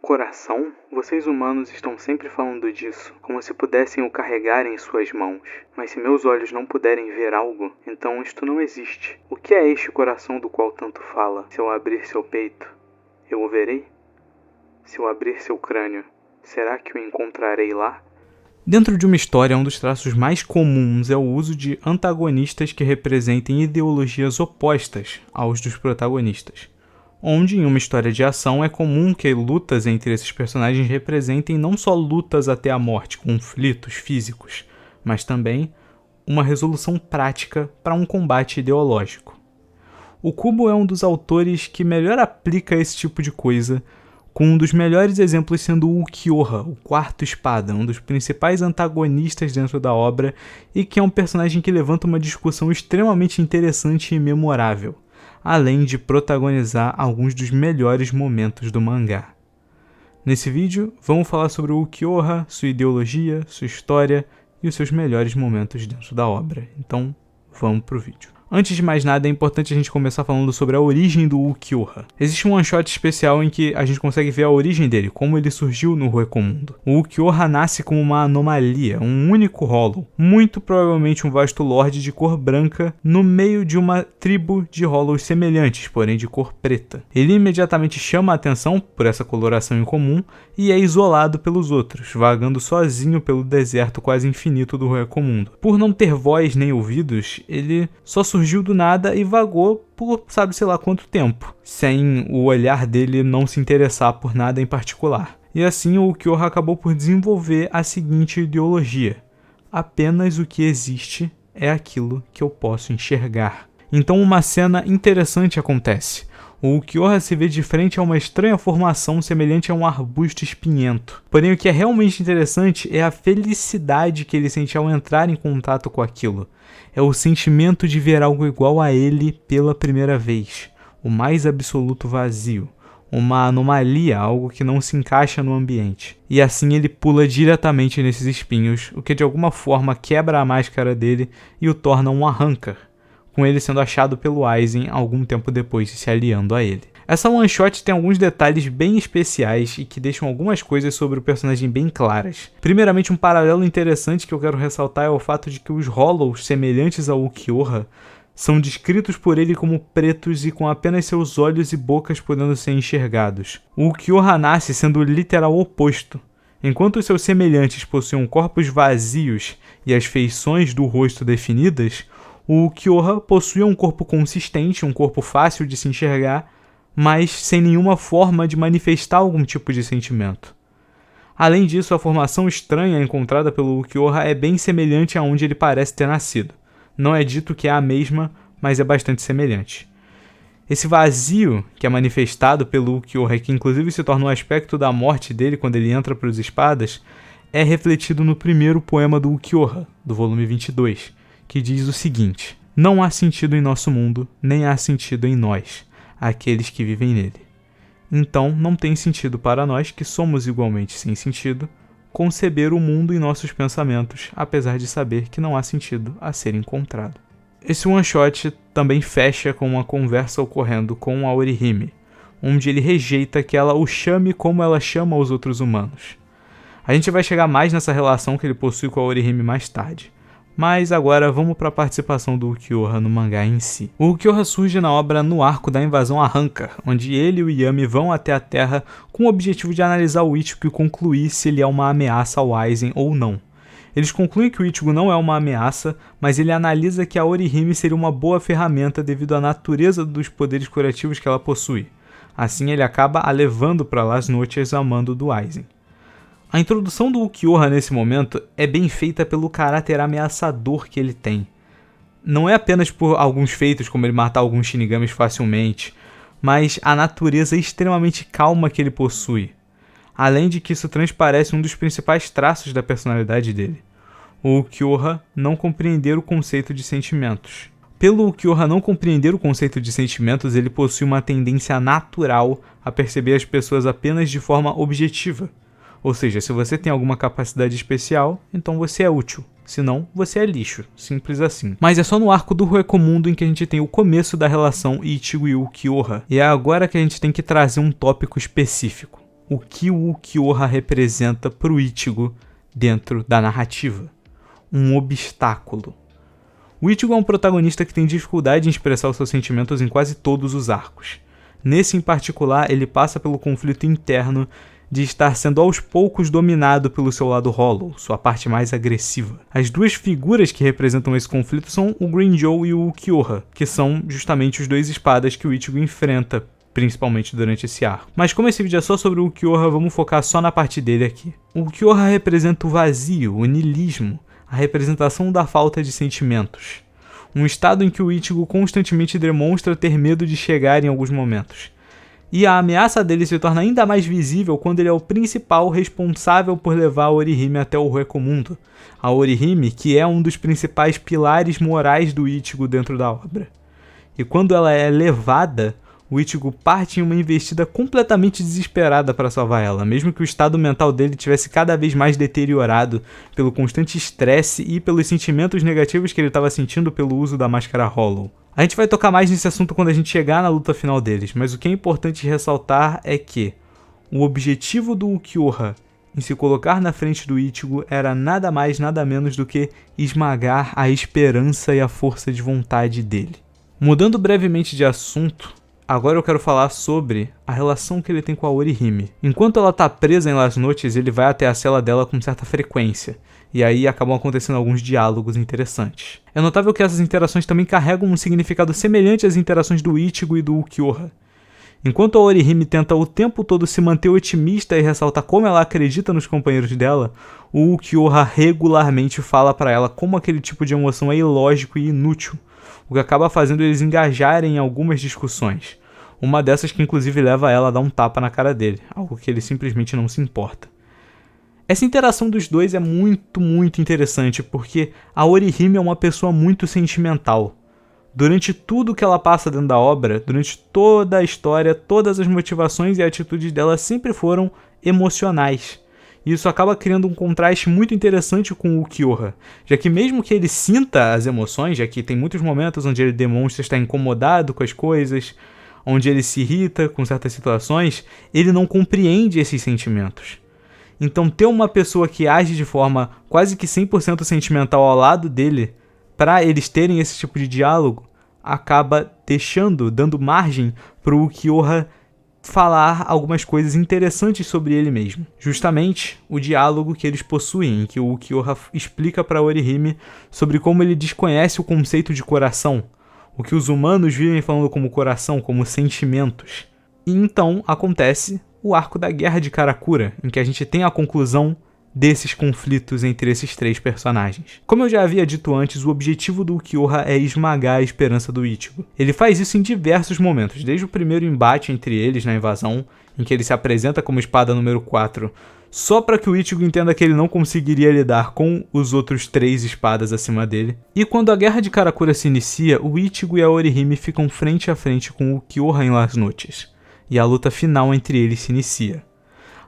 Coração? Vocês humanos estão sempre falando disso, como se pudessem o carregar em suas mãos. Mas se meus olhos não puderem ver algo, então isto não existe. O que é este coração do qual tanto fala? Se eu abrir seu peito, eu o verei? Se eu abrir seu crânio, será que o encontrarei lá? Dentro de uma história, um dos traços mais comuns é o uso de antagonistas que representem ideologias opostas aos dos protagonistas. Onde, em uma história de ação, é comum que lutas entre esses personagens representem não só lutas até a morte, conflitos físicos, mas também uma resolução prática para um combate ideológico. O Kubo é um dos autores que melhor aplica esse tipo de coisa, com um dos melhores exemplos sendo o Ulquiorra, o Quarto Espada, um dos principais antagonistas dentro da obra e que é um personagem que levanta uma discussão extremamente interessante e memorável, além de protagonizar alguns dos melhores momentos do mangá. Nesse vídeo, vamos falar sobre o Ulquiorra, sua ideologia, sua história e os seus melhores momentos dentro da obra. Então, vamos pro vídeo. Antes de mais nada, é importante a gente começar falando sobre a origem do Ulquiorra. Existe um one-shot especial em que a gente consegue ver a origem dele, como ele surgiu no Recomundo. O Ulquiorra nasce como uma anomalia, um único Hollow, muito provavelmente um vasto lorde de cor branca, no meio de uma tribo de Hollows semelhantes, porém de cor preta. Ele imediatamente chama a atenção por essa coloração incomum e é isolado pelos outros, vagando sozinho pelo deserto quase infinito do Recomundo. Por não ter voz nem ouvidos, ele só surgiu do nada e vagou por sabe-se lá quanto tempo, sem o olhar dele não se interessar por nada em particular. E assim o Ulquiorra acabou por desenvolver a seguinte ideologia: apenas o que existe é aquilo que eu posso enxergar. Então uma cena interessante acontece. O Ulquiorra se vê de frente a uma estranha formação semelhante a um arbusto espinhento. Porém, o que é realmente interessante é a felicidade que ele sente ao entrar em contato com aquilo. É o sentimento de ver algo igual a ele pela primeira vez. O mais absoluto vazio. Uma anomalia, algo que não se encaixa no ambiente. E assim ele pula diretamente nesses espinhos, o que de alguma forma quebra a máscara dele e o torna um arrancar, com ele sendo achado pelo Aizen algum tempo depois se aliando a ele. Essa one shot tem alguns detalhes bem especiais e que deixam algumas coisas sobre o personagem bem claras. Primeiramente, um paralelo interessante que eu quero ressaltar é o fato de que os Hollows semelhantes ao Ulquiorra são descritos por ele como pretos e com apenas seus olhos e bocas podendo ser enxergados. O Ulquiorra nasce sendo o literal oposto. Enquanto os seus semelhantes possuem corpos vazios e as feições do rosto definidas, o Ulquiorra possui um corpo consistente, um corpo fácil de se enxergar, mas sem nenhuma forma de manifestar algum tipo de sentimento. Além disso, a formação estranha encontrada pelo Ulquiorra é bem semelhante a onde ele parece ter nascido. Não é dito que é a mesma, mas é bastante semelhante. Esse vazio que é manifestado pelo Ulquiorra e que inclusive se torna um aspecto da morte dele quando ele entra para os espadas, é refletido no primeiro poema do Ulquiorra, do volume 22, que diz o seguinte: não há sentido em nosso mundo, nem há sentido em nós, aqueles que vivem nele. Então não tem sentido para nós, que somos igualmente sem sentido, conceber o mundo em nossos pensamentos, apesar de saber que não há sentido a ser encontrado. Esse one-shot também fecha com uma conversa ocorrendo com a Orihime, onde ele rejeita que ela o chame como ela chama os outros humanos. A gente vai chegar mais nessa relação que ele possui com a Orihime mais tarde. Mas agora vamos para a participação do Ulquiorra no mangá em si. O Ulquiorra surge na obra no arco da invasão Arrancar, onde ele e o Yami vão até a Terra com o objetivo de analisar o Ichigo e concluir se ele é uma ameaça ao Aizen ou não. Eles concluem que o Ichigo não é uma ameaça, mas ele analisa que a Orihime seria uma boa ferramenta devido à natureza dos poderes curativos que ela possui. Assim ele acaba a levando para Las Noches a mando do Aizen. A introdução do Ulquiorra nesse momento é bem feita pelo caráter ameaçador que ele tem. Não é apenas por alguns feitos, como ele matar alguns Shinigamis facilmente, mas a natureza extremamente calma que ele possui. Além de que isso transparece um dos principais traços da personalidade dele: o Ulquiorra não compreender o conceito de sentimentos. Pelo Ulquiorra não compreender o conceito de sentimentos, ele possui uma tendência natural a perceber as pessoas apenas de forma objetiva. Ou seja, se você tem alguma capacidade especial, então você é útil. Senão, você é lixo. Simples assim. Mas é só no arco do Recomundo em que a gente tem o começo da relação Ichigo e Ulquiorra. E é agora que a gente tem que trazer um tópico específico. o que o Ulquiorra representa para o Ichigo dentro da narrativa. Um obstáculo. O Ichigo é um protagonista que tem dificuldade em expressar os seus sentimentos em quase todos os arcos. Nesse em particular, ele passa pelo conflito interno de estar sendo aos poucos dominado pelo seu lado Hollow, sua parte mais agressiva. As duas figuras que representam esse conflito são o Grimmjow e o Ulquiorra, que são justamente os dois espadas que o Ichigo enfrenta, principalmente durante esse arco. Mas como esse vídeo é só sobre o Ulquiorra, vamos focar só na parte dele aqui. O Ulquiorra representa o vazio, o niilismo, a representação da falta de sentimentos. Um estado em que o Ichigo constantemente demonstra ter medo de chegar em alguns momentos. E a ameaça dele se torna ainda mais visível quando ele é o principal responsável por levar a Orihime até o Recomundo. A Orihime, que é um dos principais pilares morais do Ichigo dentro da obra. E quando ela é levada, o Ichigo parte em uma investida completamente desesperada para salvar ela, mesmo que o estado mental dele tivesse cada vez mais deteriorado pelo constante estresse e pelos sentimentos negativos que ele estava sentindo pelo uso da máscara Hollow. A gente vai tocar mais nesse assunto quando a gente chegar na luta final deles, mas o que é importante ressaltar é que o objetivo do Ulquiorra em se colocar na frente do Ichigo era nada mais nada menos do que esmagar a esperança e a força de vontade dele. Mudando brevemente de assunto, agora eu quero falar sobre a relação que ele tem com a Orihime. Enquanto ela está presa em Las Noches, ele vai até a cela dela com certa frequência, e aí acabam acontecendo alguns diálogos interessantes. É notável que essas interações também carregam um significado semelhante às interações do Ichigo e do Ulquiorra. Enquanto a Orihime tenta o tempo todo se manter otimista e ressaltar como ela acredita nos companheiros dela, o Ulquiorra regularmente fala para ela como aquele tipo de emoção é ilógico e inútil, o que acaba fazendo eles engajarem em algumas discussões. Uma dessas que inclusive leva ela a dar um tapa na cara dele, algo que ele simplesmente não se importa. Essa interação dos dois é muito interessante, porque a Orihime é uma pessoa muito sentimental. Durante tudo que ela passa dentro da obra, durante toda a história, todas as motivações e atitudes dela sempre foram emocionais. E isso acaba criando um contraste muito interessante com o Ulquiorra, já que mesmo que ele sinta as emoções, já que tem muitos momentos onde ele demonstra estar incomodado com as coisas, onde ele se irrita com certas situações, ele não compreende esses sentimentos. Então ter uma pessoa que age de forma quase que 100% sentimental ao lado dele, para eles terem esse tipo de diálogo, acaba dando margem para o Ulquiorra falar algumas coisas interessantes sobre ele mesmo. Justamente o diálogo que eles possuem, em que o Ulquiorra explica para Orihime sobre como ele desconhece o conceito de coração, o que os humanos vivem falando como coração, como sentimentos. E então acontece o arco da Guerra de Karakura, em que a gente tem a conclusão desses conflitos entre esses três personagens. Como eu já havia dito antes, o objetivo do Ulquiorra é esmagar a esperança do Ichigo. Ele faz isso em diversos momentos, desde o primeiro embate entre eles na invasão, em que ele se apresenta como espada número 4, só para que o Ichigo entenda que ele não conseguiria lidar com os outros 3 espadas acima dele. E quando a Guerra de Karakura se inicia, o Ichigo e a Orihime ficam frente a frente com o Ulquiorra em Las Noches, e a luta final entre eles se inicia.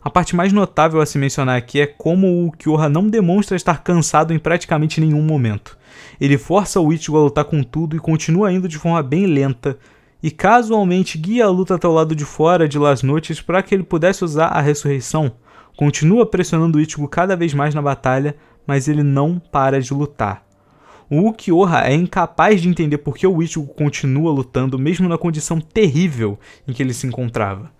A parte mais notável a se mencionar aqui é como o Ulquiorra não demonstra estar cansado em praticamente nenhum momento. Ele força o Ichigo a lutar com tudo e continua indo de forma bem lenta, e casualmente guia a luta até o lado de fora de Las Noches para que ele pudesse usar a ressurreição. Continua pressionando o Ichigo cada vez mais na batalha, mas ele não para de lutar. O Ulquiorra é incapaz de entender por que o Ichigo continua lutando, mesmo na condição terrível em que ele se encontrava.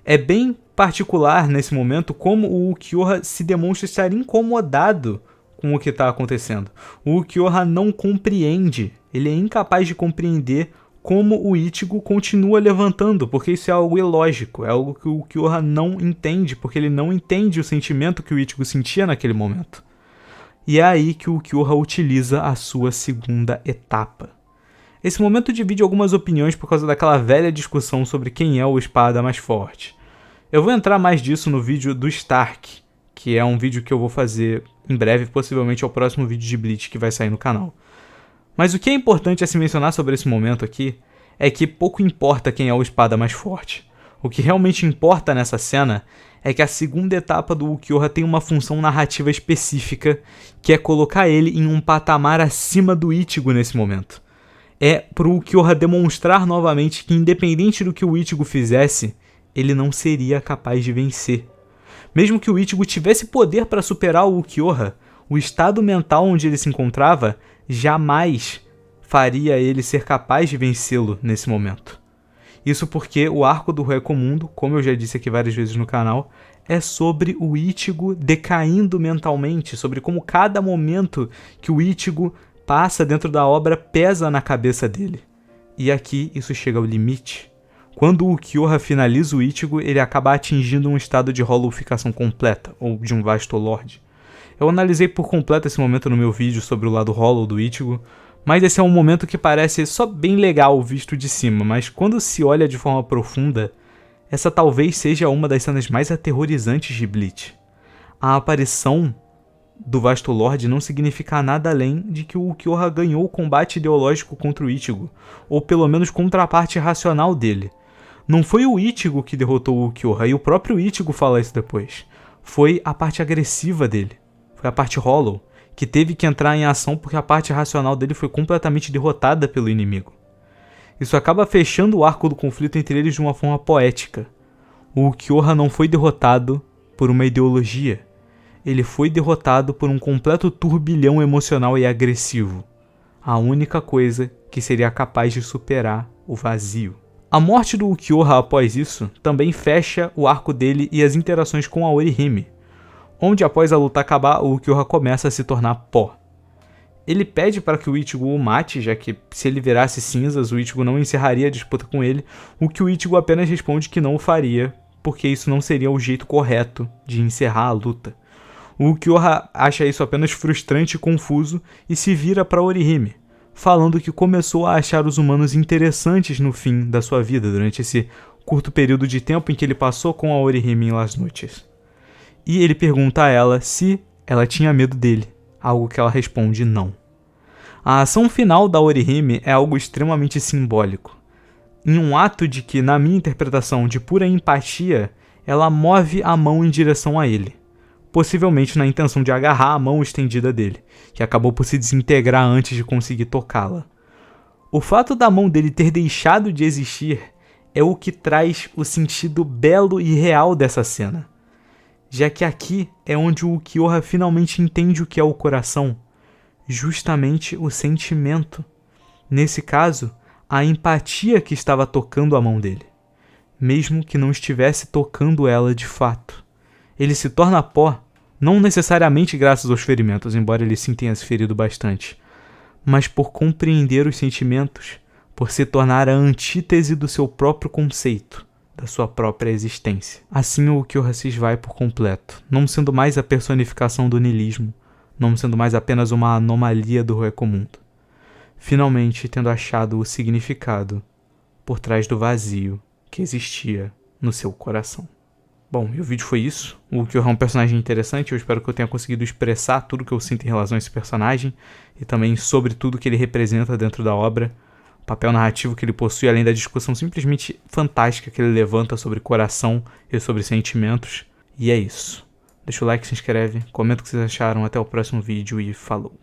É bem particular nesse momento como o Ulquiorra se demonstra estar incomodado com o que está acontecendo. O Ulquiorra não compreende, ele é incapaz de compreender como o Ichigo continua levantando, porque isso é algo ilógico, é algo que o Ulquiorra não entende, porque ele não entende o sentimento que o Ichigo sentia naquele momento. E é aí que o Ulquiorra utiliza a sua segunda etapa. Esse momento divide algumas opiniões por causa daquela velha discussão sobre quem é o espada mais forte. Eu vou entrar mais disso no vídeo do Stark, que é um vídeo que eu vou fazer em breve, possivelmente é o próximo vídeo de Bleach que vai sair no canal. Mas o que é importante a se mencionar sobre esse momento aqui é que pouco importa quem é o espada mais forte. O que realmente importa nessa cena é que a segunda etapa do Ulquiorra tem uma função narrativa específica, que é colocar ele em um patamar acima do Ichigo nesse momento. É pro Ulquiorra demonstrar novamente que, independente do que o Ichigo fizesse, ele não seria capaz de vencer. Mesmo que o Ichigo tivesse poder para superar o Ulquiorra, o estado mental onde ele se encontrava jamais faria ele ser capaz de vencê-lo nesse momento. Isso porque o arco do Recomundo, como eu já disse aqui várias vezes no canal, é sobre o Ichigo decaindo mentalmente, sobre como cada momento que o Ichigo passa dentro da obra pesa na cabeça dele. E aqui isso chega ao limite. Quando o Ulquiorra finaliza o Ichigo, ele acaba atingindo um estado de hollowificação completa, ou de um Vasto Lord. Eu analisei por completo esse momento no meu vídeo sobre o lado hollow do Ichigo, mas esse é um momento que parece só bem legal visto de cima, mas quando se olha de forma profunda, essa talvez seja uma das cenas mais aterrorizantes de Bleach. A aparição do Vasto Lord não significa nada além de que o Ulquiorra ganhou o combate ideológico contra o Ichigo, ou pelo menos contra a parte racional dele. Não foi o Ichigo que derrotou o Ulquiorra, e o próprio Ichigo fala isso depois. Foi a parte agressiva dele, foi a parte hollow, que teve que entrar em ação porque a parte racional dele foi completamente derrotada pelo inimigo. Isso acaba fechando o arco do conflito entre eles de uma forma poética. O Ulquiorra não foi derrotado por uma ideologia. Ele foi derrotado por um completo turbilhão emocional e agressivo. A única coisa que seria capaz de superar o vazio. A morte do Ulquiorra após isso também fecha o arco dele e as interações com a Orihime, onde após a luta acabar, o Ulquiorra começa a se tornar pó. Ele pede para que o Ichigo o mate, já que se ele virasse cinzas, o Ichigo não encerraria a disputa com ele, o que o Ichigo apenas responde que não o faria, porque isso não seria o jeito correto de encerrar a luta. O Ulquiorra acha isso apenas frustrante e confuso e se vira para Orihime, falando que começou a achar os humanos interessantes no fim da sua vida, durante esse curto período de tempo em que ele passou com a Orihime em Las Noites. E ele pergunta a ela se ela tinha medo dele, algo que ela responde não. A ação final da Orihime é algo extremamente simbólico. Em um ato de que, na minha interpretação de pura empatia, ela move a mão em direção a ele, possivelmente na intenção de agarrar a mão estendida dele, que acabou por se desintegrar antes de conseguir tocá-la. O fato da mão dele ter deixado de existir é o que traz o sentido belo e real dessa cena, já que aqui é onde o Ulquiorra finalmente entende o que é o coração, justamente o sentimento. Nesse caso, a empatia que estava tocando a mão dele, mesmo que não estivesse tocando ela de fato. Ele se torna pó, não necessariamente graças aos ferimentos, embora ele sim tenha se ferido bastante, mas por compreender os sentimentos, por se tornar a antítese do seu próprio conceito, da sua própria existência. Assim o Ulquiorra se esvai por completo, não sendo mais a personificação do niilismo, não sendo mais apenas uma anomalia do Recomundo, finalmente tendo achado o significado por trás do vazio que existia no seu coração. Bom, e o vídeo foi isso. O Ulquiorra é um personagem interessante, eu espero que eu tenha conseguido expressar tudo que eu sinto em relação a esse personagem e também sobre tudo que ele representa dentro da obra. O papel narrativo que ele possui, além da discussão simplesmente fantástica que ele levanta sobre coração e sobre sentimentos. E é isso. Deixa o like, se inscreve, comenta o que vocês acharam, até o próximo vídeo e falou!